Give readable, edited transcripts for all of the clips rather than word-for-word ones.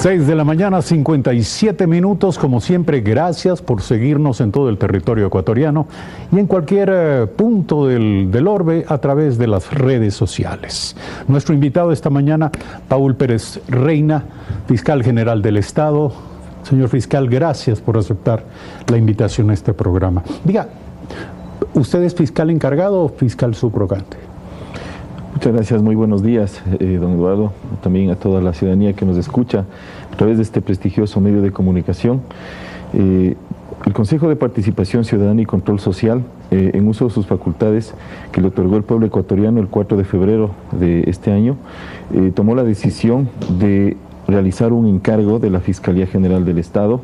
6 de la mañana, 57 minutos. Como siempre, gracias por seguirnos en todo el territorio ecuatoriano y en cualquier punto del orbe a través de las redes sociales. Nuestro invitado esta mañana, Paul Pérez Reina, fiscal general del Estado. Señor fiscal, gracias por aceptar la invitación a este programa. Diga, ¿usted es fiscal encargado o fiscal subrogante? Muchas gracias, muy buenos días, don Eduardo, también a toda la ciudadanía que nos escucha a través de este prestigioso medio de comunicación. El Consejo de Participación Ciudadana y Control Social, en uso de sus facultades que le otorgó el pueblo ecuatoriano el 4 de febrero de este año, tomó la decisión de realizar un encargo de la Fiscalía General del Estado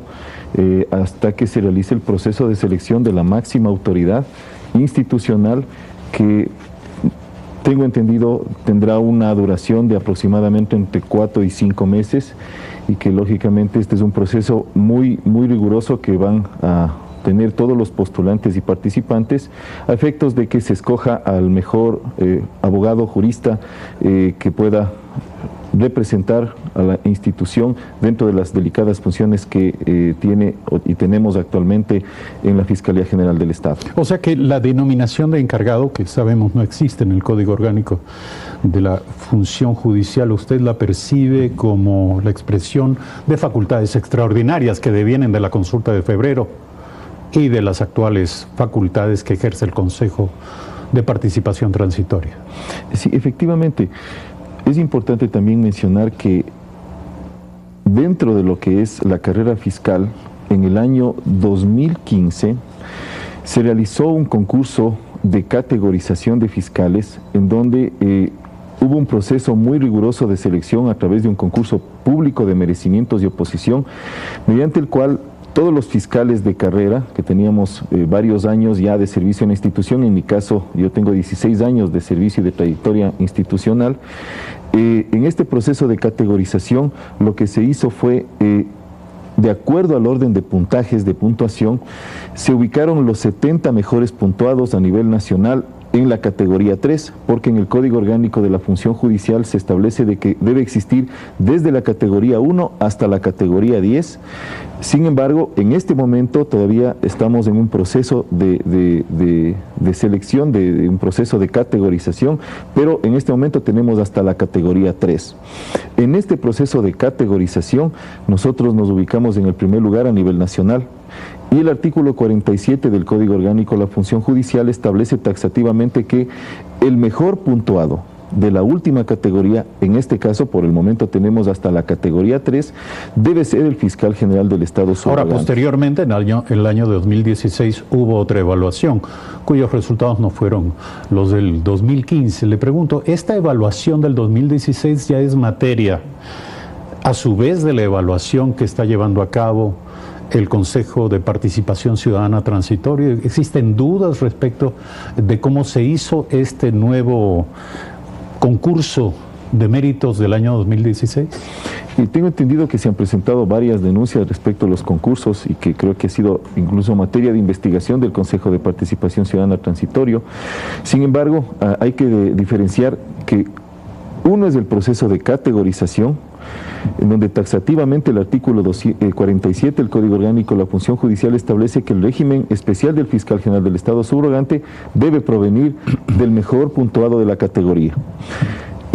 hasta que se realice el proceso de selección de la máxima autoridad institucional que, tengo entendido, tendrá una duración de aproximadamente entre 4 y 5 meses y que lógicamente este es un proceso muy riguroso que van a tener todos los postulantes y participantes a efectos de que se escoja al mejor abogado jurista que pueda representar a la institución dentro de las delicadas funciones que tiene y tenemos actualmente en la Fiscalía General del Estado. O sea que la denominación de encargado, que sabemos no existe en el Código Orgánico de la Función Judicial, usted la percibe como la expresión de facultades extraordinarias que devienen de la consulta de febrero y de las actuales facultades que ejerce el Consejo de Participación Transitoria. Sí, efectivamente. Es importante también mencionar que dentro de lo que es la carrera fiscal, en el año 2015 se realizó un concurso de categorización de fiscales en donde hubo un proceso muy riguroso de selección a través de un concurso público de merecimientos y oposición, mediante el cual todos los fiscales de carrera, que teníamos varios años ya de servicio en la institución, en mi caso yo tengo 16 años de servicio y de trayectoria institucional, en este proceso de categorización lo que se hizo fue, de acuerdo al orden de puntajes de puntuación, se ubicaron los 70 mejores puntuados a nivel nacional en la categoría 3, porque en el Código Orgánico de la Función Judicial se establece de que debe existir desde la categoría 1 hasta la categoría 10. Sin embargo, en este momento todavía estamos en un proceso de selección, de un proceso de categorización, pero en este momento tenemos hasta la categoría 3. En este proceso de categorización, nosotros nos ubicamos en el primer lugar a nivel nacional. Y el artículo 47 del Código Orgánico de la Función Judicial establece taxativamente que el mejor puntuado de la última categoría, en este caso por el momento tenemos hasta la categoría 3, debe ser el fiscal general del Estado subrogante. Ahora, posteriormente, en el año 2016 hubo otra evaluación, cuyos resultados no fueron los del 2015. Le pregunto, ¿esta evaluación del 2016 ya es materia, a su vez, de la evaluación que está llevando a cabo el Consejo de Participación Ciudadana Transitorio? ¿Existen dudas respecto de cómo se hizo este nuevo concurso de méritos del año 2016? Y tengo entendido que se han presentado varias denuncias respecto a los concursos y que creo que ha sido incluso materia de investigación del Consejo de Participación Ciudadana Transitorio. Sin embargo, hay que diferenciar que uno es el proceso de categorización, en donde taxativamente el artículo 47 del Código Orgánico de la Función Judicial establece que el régimen especial del fiscal general del Estado subrogante debe provenir del mejor puntuado de la categoría.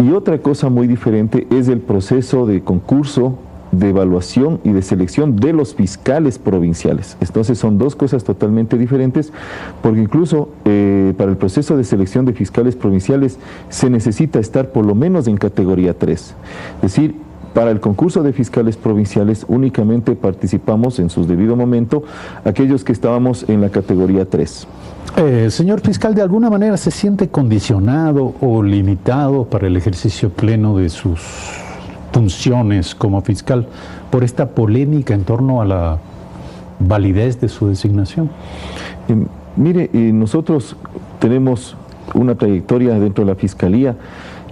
Y otra cosa muy diferente es el proceso de concurso, de evaluación y de selección de los fiscales provinciales. Entonces son dos cosas totalmente diferentes, porque incluso para el proceso de selección de fiscales provinciales se necesita estar por lo menos en categoría 3. Es decir, para el concurso de fiscales provinciales únicamente participamos en su debido momento aquellos que estábamos en la categoría 3. Señor fiscal, ¿de alguna manera se siente condicionado o limitado para el ejercicio pleno de sus funciones como fiscal por esta polémica en torno a la validez de su designación? Mire, nosotros tenemos una trayectoria dentro de la Fiscalía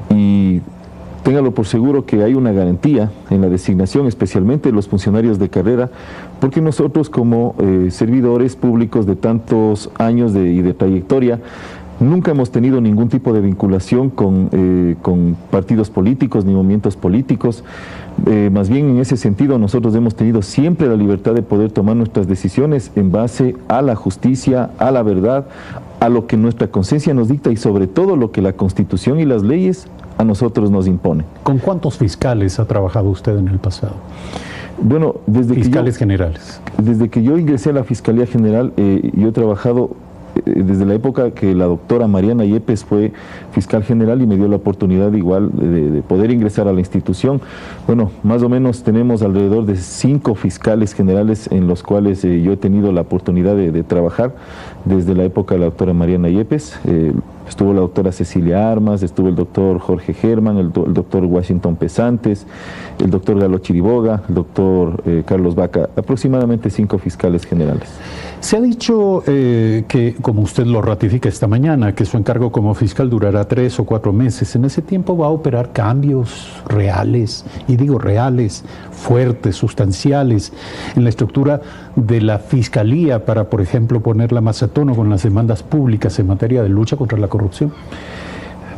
y téngalo por seguro que hay una garantía en la designación, especialmente de los funcionarios de carrera, porque nosotros como servidores públicos de tantos años y de trayectoria, Nunca hemos tenido ningún tipo de vinculación con partidos políticos ni movimientos políticos. Más bien, en ese sentido, nosotros hemos tenido siempre la libertad de poder tomar nuestras decisiones en base a la justicia, a la verdad, a lo que nuestra conciencia nos dicta y sobre todo lo que la Constitución y las leyes a nosotros nos imponen. ¿Con cuántos fiscales ha trabajado usted en el pasado? Bueno, fiscales generales. Desde que yo ingresé a la Fiscalía General, yo he trabajado desde la época que la doctora Mariana Yepes fue fiscal general y me dio la oportunidad igual de poder ingresar a la institución. Bueno, más o menos tenemos alrededor de 5 fiscales generales en los cuales yo he tenido la oportunidad de trabajar desde la época de la doctora Mariana Yepes. Estuvo la doctora Cecilia Armas, estuvo el doctor Jorge Germán, el doctor Washington Pesantes, el doctor Galo Chiriboga, el doctor Carlos Vaca, aproximadamente 5 fiscales generales. Se ha dicho que, como usted lo ratifica esta mañana, que su encargo como fiscal durará 3 o 4 meses. En ese tiempo va a operar cambios reales, y digo reales, fuertes, sustanciales, en la estructura de la Fiscalía para, por ejemplo, ponerla más a tono con las demandas públicas en materia de lucha contra la corrupción.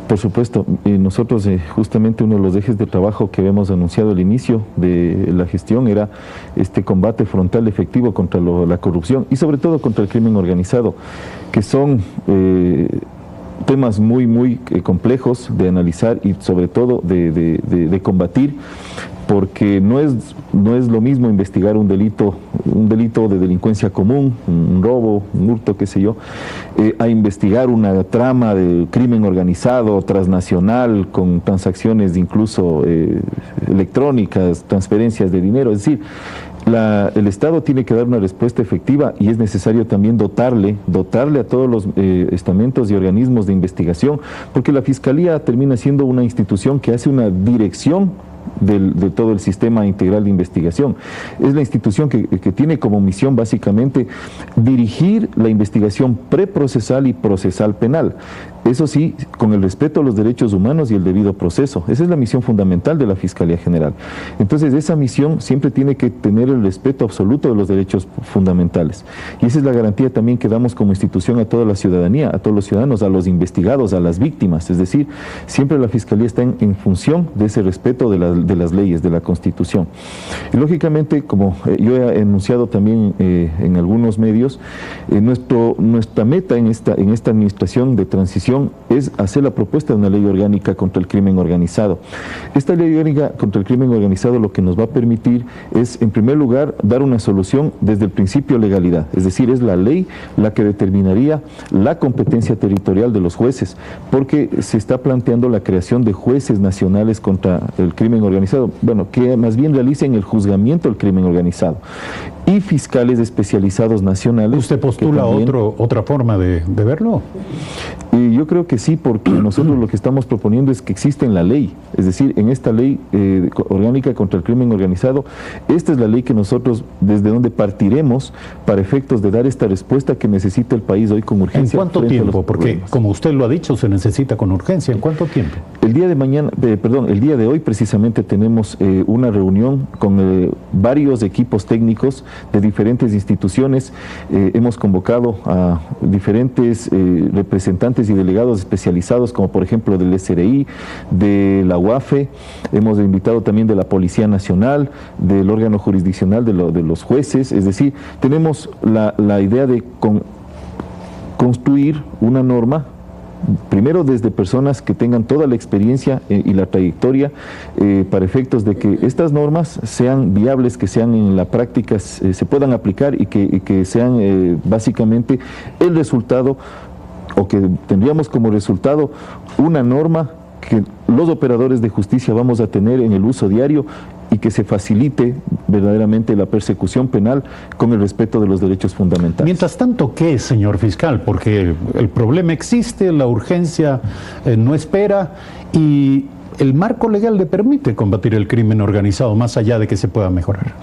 Por supuesto, nosotros justamente uno de los ejes de trabajo que habíamos anunciado al inicio de la gestión era este combate frontal efectivo contra la corrupción y sobre todo contra el crimen organizado, que son temas muy complejos de analizar y sobre todo de combatir, porque no es lo mismo investigar un delito de delincuencia común, un robo, un hurto, qué sé yo, a investigar una trama de crimen organizado, transnacional, con transacciones incluso electrónicas, transferencias de dinero. Es decir, el Estado tiene que dar una respuesta efectiva y es necesario también dotarle a todos los estamentos y organismos de investigación, porque la Fiscalía termina siendo una institución que hace una dirección de todo el sistema integral de investigación. Es la institución que tiene como misión básicamente dirigir la investigación preprocesal y procesal penal. Eso sí, con el respeto a los derechos humanos y el debido proceso. Esa es la misión fundamental de la Fiscalía General. Entonces, esa misión siempre tiene que tener el respeto absoluto de los derechos fundamentales. Y esa es la garantía también que damos como institución a toda la ciudadanía, a todos los ciudadanos, a los investigados, a las víctimas. Es decir, siempre la Fiscalía está en función de ese respeto de las leyes, de la Constitución. Y lógicamente, como yo he enunciado también en algunos medios, nuestra meta en esta administración de transición es hacer la propuesta de una ley orgánica contra el crimen organizado. Esta ley orgánica contra el crimen organizado lo que nos va a permitir es, en primer lugar, dar una solución desde el principio de legalidad, es decir, es la ley la que determinaría la competencia territorial de los jueces, porque se está planteando la creación de jueces nacionales contra el crimen organizado, bueno, que más bien realicen el juzgamiento del crimen organizado, y fiscales especializados nacionales. ¿Usted postula otra forma de verlo? Y yo creo que sí, porque nosotros lo que estamos proponiendo es que existe en la ley, es decir, en esta ley orgánica contra el crimen organizado, esta es la ley que nosotros, desde donde partiremos para efectos de dar esta respuesta que necesita el país hoy con urgencia. ¿En cuánto tiempo? Porque, como usted lo ha dicho, se necesita con urgencia. ¿En cuánto tiempo? El día de hoy precisamente tenemos una reunión con varios equipos técnicos de diferentes instituciones. Hemos convocado a diferentes representantes y delegados especializados, como por ejemplo del SRI, de la UAFE, hemos invitado también de la Policía Nacional, del órgano jurisdiccional de los jueces. Es decir, tenemos la idea de construir una norma, primero desde personas que tengan toda la experiencia y la trayectoria para efectos de que estas normas sean viables, que sean en la práctica, se puedan aplicar y que sean básicamente el resultado, o que tendríamos como resultado una norma que los operadores de justicia vamos a tener en el uso diario y que se facilite verdaderamente la persecución penal con el respeto de los derechos fundamentales. Mientras tanto, ¿qué, señor fiscal? Porque el problema existe, la urgencia no espera y el marco legal le permite combatir el crimen organizado más allá de que se pueda mejorar.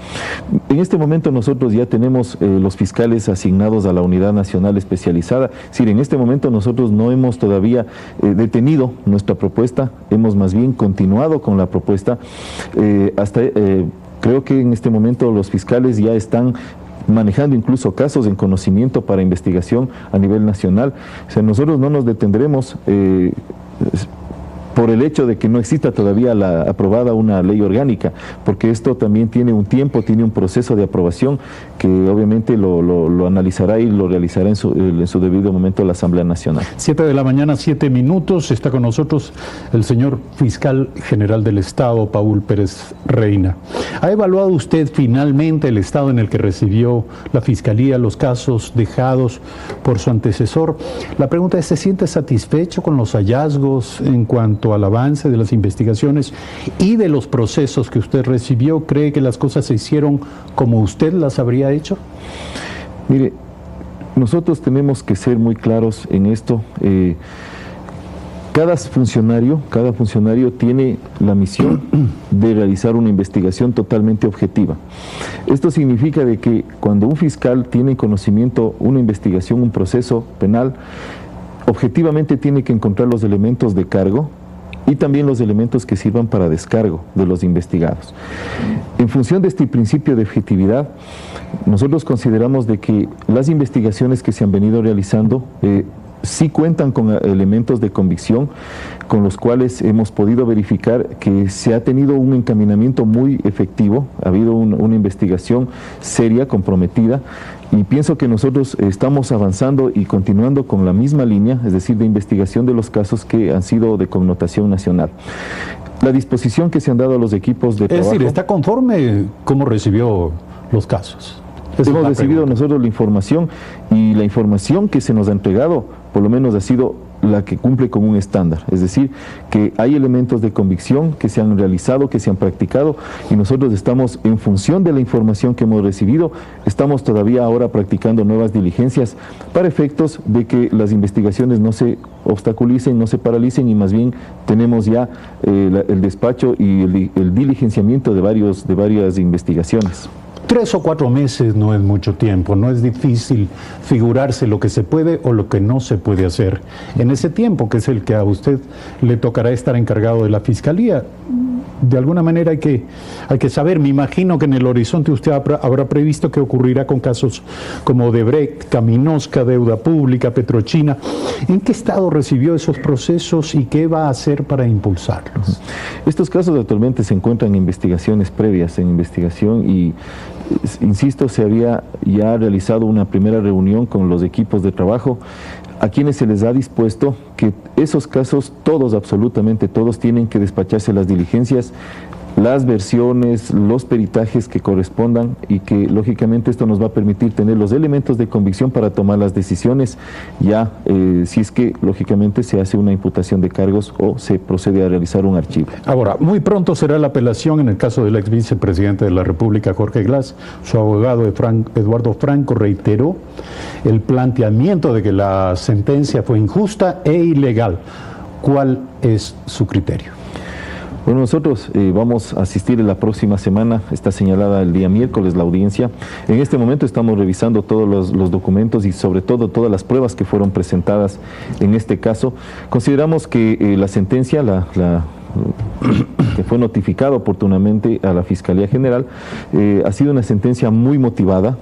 En este momento nosotros ya tenemos los fiscales asignados a la Unidad Nacional Especializada. Es decir, en este momento nosotros no hemos todavía detenido nuestra propuesta, hemos más bien continuado con la propuesta. Creo que en este momento los fiscales ya están manejando incluso casos en conocimiento para investigación a nivel nacional. O sea, nosotros no nos detendremos por el hecho de que no exista todavía aprobada una ley orgánica, porque esto también tiene un tiempo, tiene un proceso de aprobación que obviamente lo analizará y lo realizará en su debido momento la Asamblea Nacional. 7 de la mañana, 7 minutos, está con nosotros el señor Fiscal General del Estado, Paul Pérez Reina. ¿Ha evaluado usted finalmente el estado en el que recibió la Fiscalía los casos dejados por su antecesor? La pregunta es, ¿se siente satisfecho con los hallazgos en cuanto al avance de las investigaciones y de los procesos que usted recibió? ¿Cree que las cosas se hicieron como usted las habría hecho? Mire, nosotros tenemos que ser muy claros en esto. Cada funcionario tiene la misión de realizar una investigación totalmente objetiva. Esto significa de que cuando un fiscal tiene conocimiento, una investigación, un proceso penal, objetivamente tiene que encontrar los elementos de cargo y también los elementos que sirvan para descargo de los investigados. En función de este principio de objetividad, nosotros consideramos de que las investigaciones que se han venido realizando sí cuentan con elementos de convicción con los cuales hemos podido verificar que se ha tenido un encaminamiento muy efectivo, ha habido una investigación seria, comprometida, y pienso que nosotros estamos avanzando y continuando con la misma línea, es decir, de investigación de los casos que han sido de connotación nacional. La disposición que se han dado a los equipos de trabajo... Es decir, ¿está conforme cómo recibió los casos? Hemos recibido nosotros la información, y la información que se nos ha entregado por lo menos ha sido la que cumple con un estándar, es decir, que hay elementos de convicción que se han realizado, que se han practicado, y nosotros estamos en función de la información que hemos recibido, estamos todavía ahora practicando nuevas diligencias para efectos de que las investigaciones no se obstaculicen, no se paralicen, y más bien tenemos ya el despacho y el diligenciamiento de varias investigaciones. 3 o 4 meses no es mucho tiempo, no es difícil figurarse lo que se puede o lo que no se puede hacer en ese tiempo, que es el que a usted le tocará estar encargado de la Fiscalía. De alguna manera hay que saber, me imagino que en el horizonte usted habrá previsto qué ocurrirá con casos como Odebrecht, Caminosca, deuda pública, Petrochina. ¿En qué estado recibió esos procesos y qué va a hacer para impulsarlos? Estos casos actualmente se encuentran en investigaciones previas, en investigación, y insisto, se había ya realizado una primera reunión con los equipos de trabajo, a quienes se les ha dispuesto que esos casos, todos, absolutamente todos, tienen que despacharse las diligencias, las versiones, los peritajes que correspondan, y que lógicamente esto nos va a permitir tener los elementos de convicción para tomar las decisiones, ya si es que lógicamente se hace una imputación de cargos o se procede a realizar un archivo. Ahora, muy pronto será la apelación en el caso del ex vicepresidente de la República, Jorge Glass. Su abogado Eduardo Franco reiteró el planteamiento de que la sentencia fue injusta e ilegal. ¿Cuál es su criterio? Bueno, nosotros vamos a asistir en la próxima semana, está señalada el día miércoles la audiencia. En este momento estamos revisando todos los documentos y sobre todo todas las pruebas que fueron presentadas en este caso. Consideramos que la sentencia, que fue notificada oportunamente a la Fiscalía General, ha sido una sentencia muy motivada,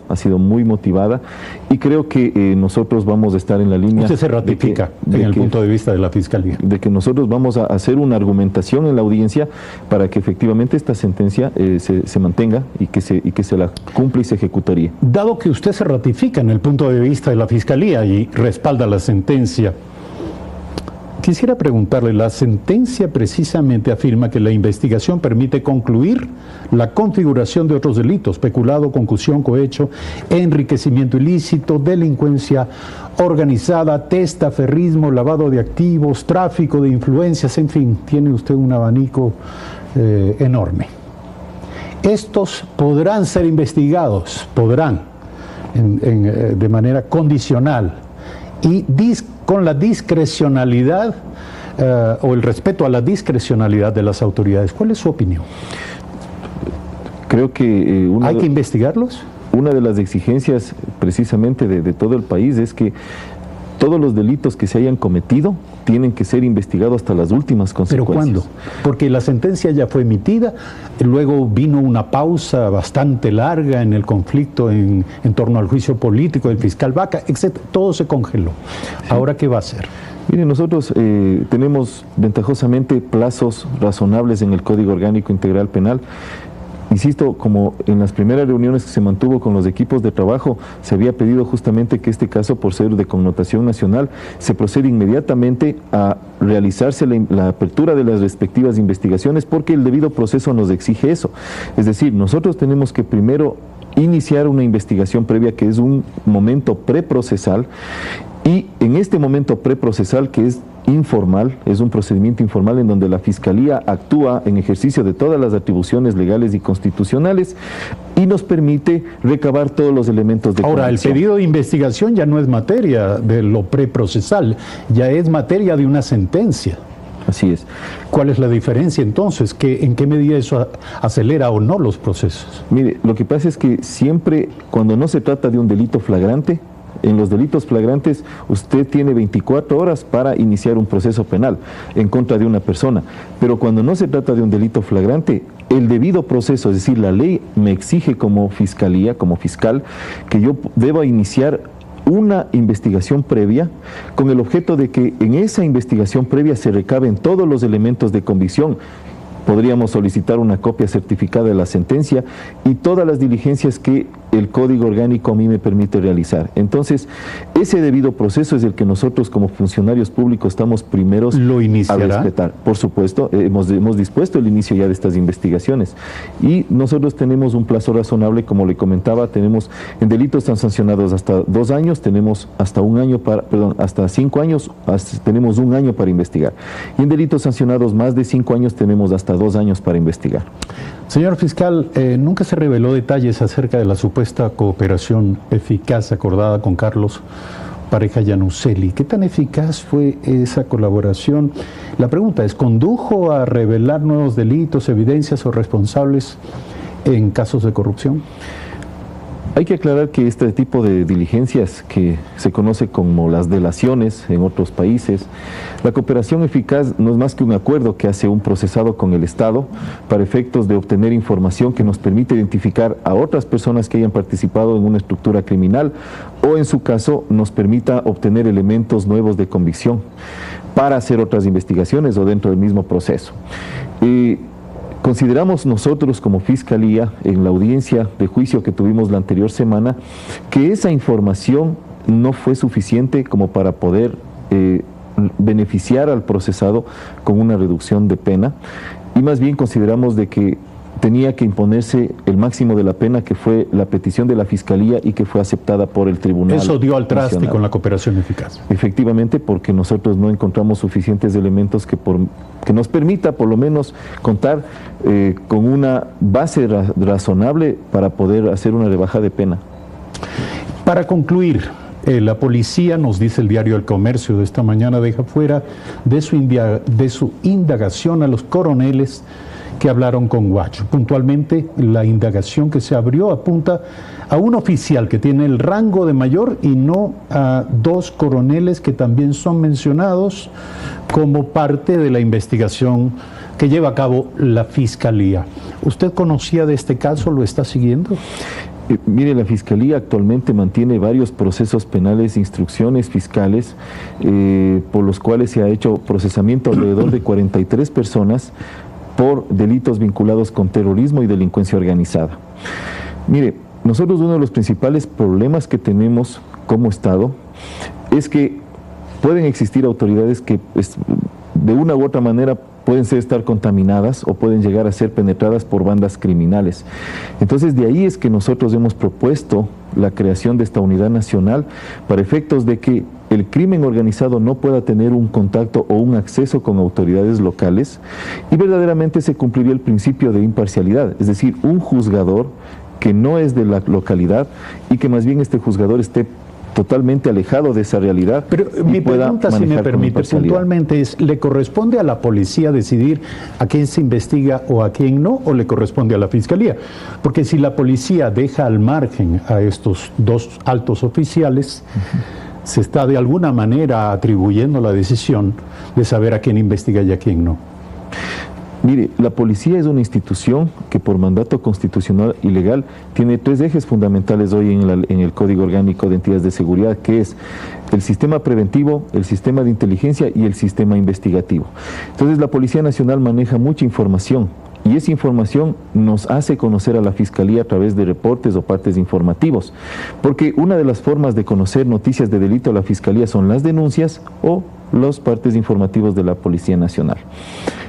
y creo que nosotros vamos a estar en la línea... Usted se ratifica en el punto de vista de la Fiscalía. De que nosotros vamos a hacer una argumentación en la audiencia para que efectivamente esta sentencia se mantenga y que se la cumpla y se ejecutaría. Dado que usted se ratifica en el punto de vista de la Fiscalía y respalda la sentencia, quisiera preguntarle, la sentencia precisamente afirma que la investigación permite concluir la configuración de otros delitos: peculado, concusión, cohecho, enriquecimiento ilícito, delincuencia organizada, testaferrismo, lavado de activos, tráfico de influencias, en fin, tiene usted un abanico enorme. Estos podrán ser investigados, de manera condicional y con la discrecionalidad o el respeto a la discrecionalidad de las autoridades. ¿Cuál es su opinión? Creo que... ¿Hay que investigarlos? Una de las exigencias precisamente de todo el país es que todos los delitos que se hayan cometido tienen que ser investigados hasta las últimas consecuencias. ¿Pero cuándo? Porque la sentencia ya fue emitida, luego vino una pausa bastante larga en el conflicto en torno al juicio político del fiscal Vaca, etc. Todo se congeló. Sí. ¿Ahora qué va a hacer? Mire, nosotros tenemos ventajosamente plazos razonables en el Código Orgánico Integral Penal. Insisto, como en las primeras reuniones que se mantuvo con los equipos de trabajo, se había pedido justamente que este caso, por ser de connotación nacional, se proceda inmediatamente a realizarse la apertura de las respectivas investigaciones, porque el debido proceso nos exige eso. Es decir, nosotros tenemos que primero iniciar una investigación previa, que es un momento preprocesal, y en este momento preprocesal, que es informal, es un procedimiento informal en donde la Fiscalía actúa en ejercicio de todas las atribuciones legales y constitucionales y nos permite recabar todos los elementos de convicción. Ahora, el pedido de investigación ya no es materia de lo preprocesal, ya es materia de una sentencia. Así es. ¿Cuál es la diferencia entonces? ¿En qué medida eso acelera o no los procesos? Mire, lo que pasa es que siempre, cuando no se trata de un delito flagrante, en los delitos flagrantes usted tiene 24 horas para iniciar un proceso penal en contra de una persona, pero cuando no se trata de un delito flagrante, el debido proceso, es decir, la ley me exige como fiscalía, como fiscal, que yo deba iniciar una investigación previa con el objeto de que en esa investigación previa se recaben todos los elementos de convicción. Podríamos solicitar una copia certificada de la sentencia y todas las diligencias que el Código Orgánico a mí me permite realizar. Entonces, ese debido proceso es el que nosotros como funcionarios públicos estamos primeros a respetar. Por supuesto, hemos dispuesto el inicio ya de estas investigaciones y nosotros tenemos un plazo razonable, como le comentaba, tenemos en delitos tan sancionados hasta 2 años, tenemos hasta hasta 5 años, tenemos 1 año para investigar. Y en delitos sancionados más de 5 años tenemos hasta 2 años para investigar. Señor fiscal, nunca se reveló detalles acerca de la supuesta cooperación eficaz acordada con Carlos Pareja Llanuselli. ¿Qué tan eficaz fue esa colaboración? La pregunta es, ¿condujo a revelar nuevos delitos, evidencias o responsables en casos de corrupción? Hay que aclarar que este tipo de diligencias, que se conoce como las delaciones en otros países, la cooperación eficaz no es más que un acuerdo que hace un procesado con el Estado para efectos de obtener información que nos permite identificar a otras personas que hayan participado en una estructura criminal o, en su caso, nos permita obtener elementos nuevos de convicción para hacer otras investigaciones o dentro del mismo proceso. Consideramos nosotros como Fiscalía, en la audiencia de juicio que tuvimos la anterior semana, que esa información no fue suficiente como para poder beneficiar al procesado con una reducción de pena, y más bien consideramos de que tenía que imponerse el máximo de la pena, que fue la petición de la Fiscalía y que fue aceptada por el Tribunal. Eso dio al traste nacional con la cooperación eficaz. Efectivamente, porque nosotros no encontramos suficientes elementos que nos permita por lo menos contar con una base razonable para poder hacer una rebaja de pena. Para concluir, la policía, nos dice el diario El Comercio de esta mañana, deja fuera de su indagación a los coroneles que hablaron con Guacho. Puntualmente, la indagación que se abrió apunta a un oficial que tiene el rango de mayor y no a 2 coroneles que también son mencionados como parte de la investigación que lleva a cabo la Fiscalía. ¿Usted conocía de este caso? ¿Lo está siguiendo? Mire, la Fiscalía actualmente mantiene varios procesos penales, instrucciones fiscales, por los cuales se ha hecho procesamiento alrededor de 43 personas por delitos vinculados con terrorismo y delincuencia organizada. Mire, nosotros uno de los principales problemas que tenemos como Estado es que pueden existir autoridades que de una u otra manera pueden estar contaminadas o pueden llegar a ser penetradas por bandas criminales. Entonces, de ahí es que nosotros hemos propuesto la creación de esta unidad nacional para efectos de que el crimen organizado no pueda tener un contacto o un acceso con autoridades locales y verdaderamente se cumpliría el principio de imparcialidad, es decir, un juzgador que no es de la localidad y que más bien este juzgador esté totalmente alejado de esa realidad. Pero mi pregunta, si me permite, puntualmente es, ¿le corresponde a la policía decidir a quién se investiga o a quién no, o le corresponde a la Fiscalía? Porque si la policía deja al margen a estos 2 altos oficiales, se está de alguna manera atribuyendo la decisión de saber a quién investiga y a quién no. Mire, la policía es una institución que por mandato constitucional y legal tiene 3 ejes fundamentales hoy en el Código Orgánico de Entidades de Seguridad, que es el sistema preventivo, el sistema de inteligencia y el sistema investigativo. Entonces la Policía Nacional maneja mucha información y esa información nos hace conocer a la Fiscalía a través de reportes o partes informativos, porque una de las formas de conocer noticias de delito a la Fiscalía son las denuncias o los partes informativos de la Policía Nacional.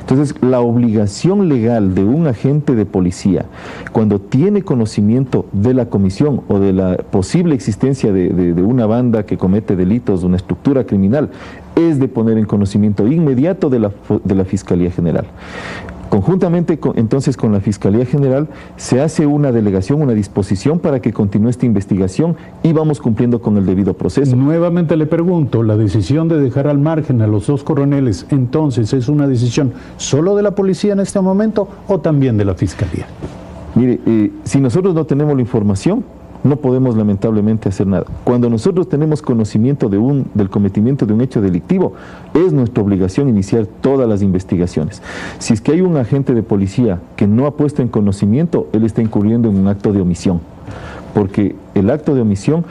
Entonces, la obligación legal de un agente de policía, cuando tiene conocimiento de la comisión o de la posible existencia de una banda que comete delitos, una estructura criminal, es de poner en conocimiento inmediato de la Fiscalía General. Conjuntamente entonces con la Fiscalía General se hace una delegación, una disposición para que continúe esta investigación y vamos cumpliendo con el debido proceso. Nuevamente le pregunto, ¿la decisión de dejar al margen a los 2 coroneles entonces es una decisión solo de la policía en este momento o también de la Fiscalía? Mire, si nosotros no tenemos la información, no podemos lamentablemente hacer nada. Cuando nosotros tenemos conocimiento del cometimiento de un hecho delictivo, es nuestra obligación iniciar todas las investigaciones. Si es que hay un agente de policía que no ha puesto en conocimiento, él está incurriendo en un acto de omisión, porque el acto de omisión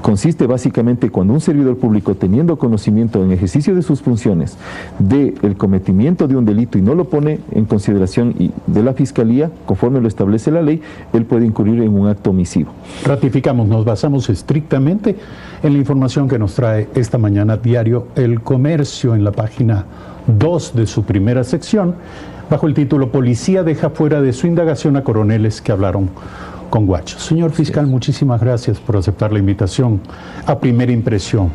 consiste básicamente cuando un servidor público, teniendo conocimiento en ejercicio de sus funciones del cometimiento de un delito y no lo pone en consideración de la Fiscalía, conforme lo establece la ley, él puede incurrir en un acto omisivo. Ratificamos, nos basamos estrictamente en la información que nos trae esta mañana diario El Comercio en la página 2 de su primera sección, bajo el título Policía deja fuera de su indagación a coroneles que hablaron con Guacho. Señor fiscal, muchísimas gracias por aceptar la invitación a Primera Impresión.